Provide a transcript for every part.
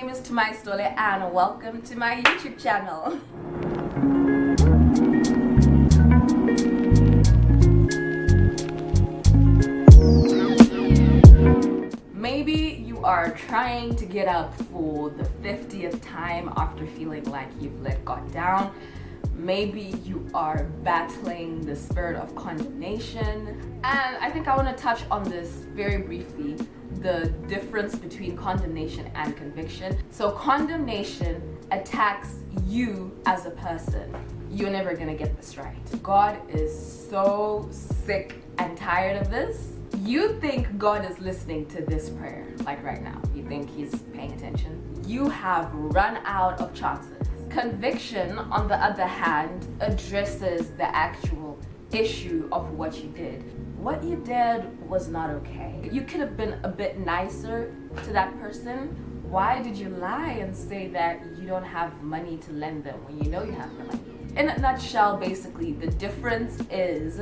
name is Tumai and welcome to my YouTube channel. Maybe you are trying to get up for the 50th time after feeling like you've let God down. Maybe you are battling the spirit of condemnation. And I think I want to touch on this very briefly, the difference between condemnation and conviction. So condemnation attacks you as a person. You're never going to get this right. God is so sick and tired of this. You think God is listening to this prayer, like right now. You think he's paying attention. You have run out of chances. Conviction, on the other hand, addresses the actual issue of what you did. What you did was not okay. You could have been a bit nicer to that person. Why did you lie and say that you don't have money to lend them when you know you have the money? In a nutshell, basically, the difference is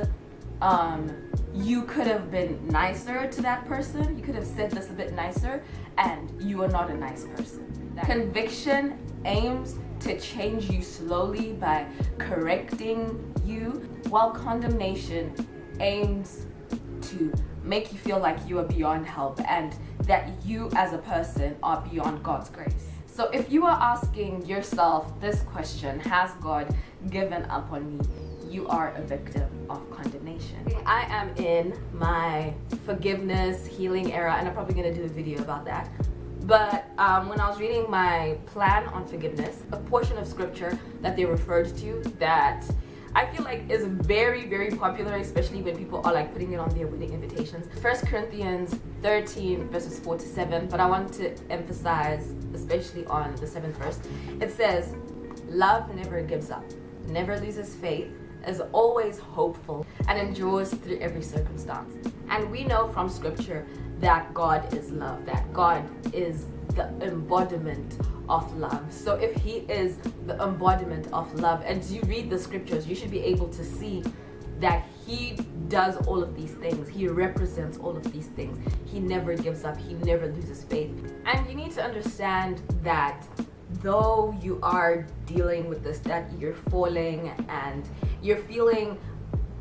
you could have been nicer to that person. You could have said this a bit nicer, and you are not a nice person. Conviction aims to change you slowly by correcting you, while condemnation aims to make you feel like you are beyond help and that you as a person are beyond God's grace. So if you are asking yourself this question, has God given up on me? You are a victim of condemnation. I am in my forgiveness healing era, and I'm probably going to do a video about that. But when I was reading my plan on forgiveness, a portion of scripture that they referred to that I feel like is very, very popular, especially when people are like putting it on their wedding invitations. 1 Corinthians 13 verses 4 to 7, but I want to emphasize especially on the 7th verse. It says, love never gives up, never loses faith, is always hopeful, and endures through every circumstance. And we know from scripture that God is love, that God is the embodiment of love. So if he is the embodiment of love, and as you read the scriptures, you should be able to see that he does all of these things. He represents all of these things. He never gives up. He never loses faith. And you need to understand that though you are dealing with this, that you're falling and you're feeling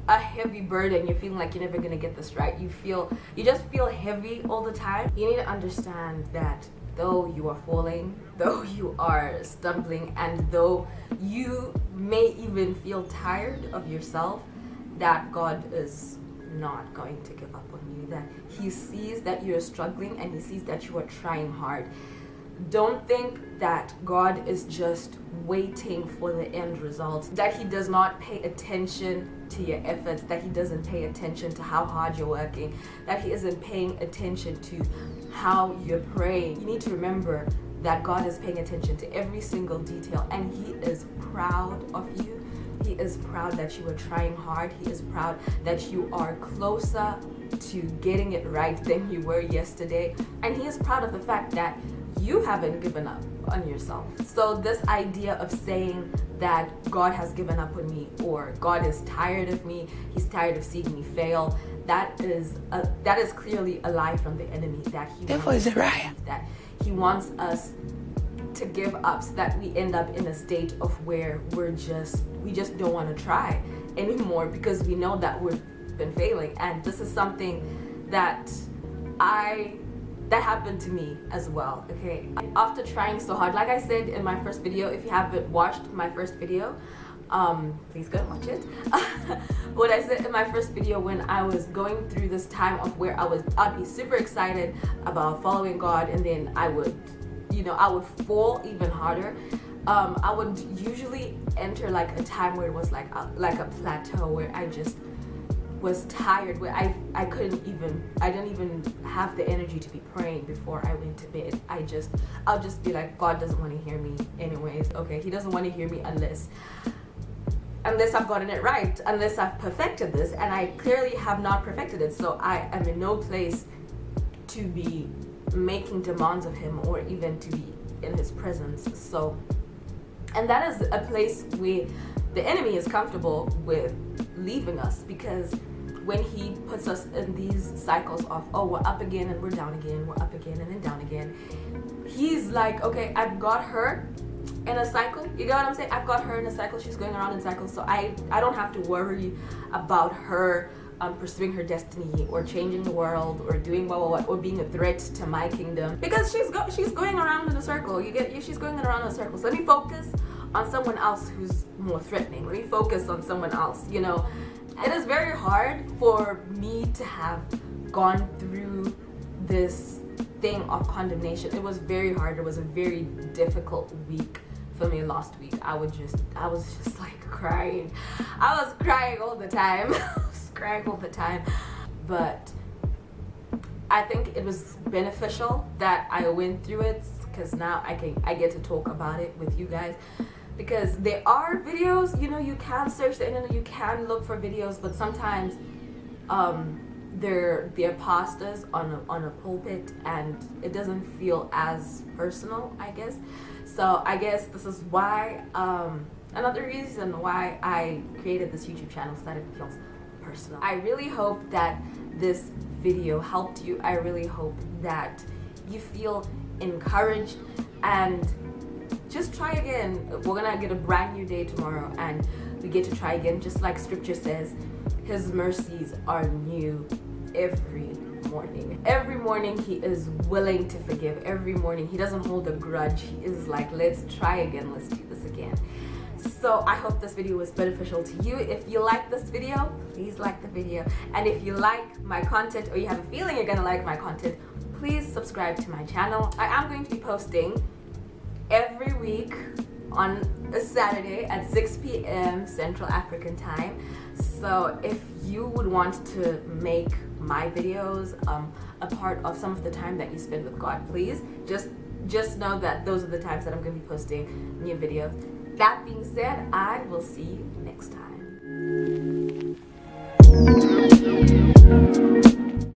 a heavy burden, you're feeling like you're never gonna get this right, you just feel heavy all the time. You need to understand that though you are falling, though you are stumbling, and though you may even feel tired of yourself, that God is not going to give up on you, that he sees that you're struggling and he sees that you are trying hard. Don't think that God is just waiting for the end result, that he does not pay attention to your efforts, that he doesn't pay attention to how hard you're working, that he isn't paying attention to how you're praying. You need to remember that God is paying attention to every single detail, and he is proud of you. He is proud that you are trying hard. He is proud that you are closer to getting it right than you were yesterday. And he is proud of the fact that you haven't given up on yourself. So this idea of saying that God has given up on me, or God is tired of me, he's tired of seeing me fail, that is clearly a lie from the enemy. That he wants us to give up, so that we end up in a state of where we just don't want to try anymore, because we know that we've been failing. And this is something that happened to me as well. Okay, after trying so hard, like I said in my first video, if you haven't watched my first video, please go and watch it. What I said in my first video, when I was going through this time of where I'd be super excited about following God, and then I would fall even harder. I would usually enter like a time where it was like a plateau, where I just was tired, where I didn't even have the energy to be praying before I went to bed. I'll just be like, God doesn't want to hear me anyways. Okay, he doesn't want to hear me unless I've gotten it right, unless I've perfected this, and I clearly have not perfected it. So I am in no place to be making demands of him, or even to be in his presence. So, and that is a place where the enemy is comfortable with leaving us, because when he puts us in these cycles of, oh, we're up again and we're down again, we're up again and then down again, he's like, okay, I've got her in a cycle. You get what I'm saying? I've got her in a cycle. She's going around in cycles, so I don't have to worry about her pursuing her destiny or changing the world or doing what or being a threat to my kingdom, because she's going around in a circle. She's going around in a circle. So let me focus on someone else who's more threatening. Let me focus on someone else. You know, it is very hard for me to have gone through this thing of condemnation. It was very hard. It was a very difficult week for me last week. I was just like crying. I was crying all the time. Crying all the time. But I think it was beneficial that I went through it, because now I get to talk about it with you guys. Because there are videos, you know, you can search the internet, you can look for videos, but sometimes they're pastors on a pulpit, and it doesn't feel as personal, I guess. So I guess this is why another reason why I created this YouTube channel, so that it feels personal. I really hope that this video helped you. I really hope that you feel encouraged, and just try again. We're gonna get a brand new day tomorrow, and we get to try again. Just like scripture says, his mercies are new every morning. Every morning he is willing to forgive. Every morning he doesn't hold a grudge. He is like, let's try again, let's do this again. So I hope this video was beneficial to you. If you like this video, please like the video. And if you like my content, or you have a feeling you're gonna like my content, please subscribe to my channel. I am going to be posting every week on a Saturday at 6 p.m. Central African time. So if you would want to make my videos a part of some of the time that you spend with God, please just know that those are the times that I'm going to be posting new videos. That being said, I will see you next time.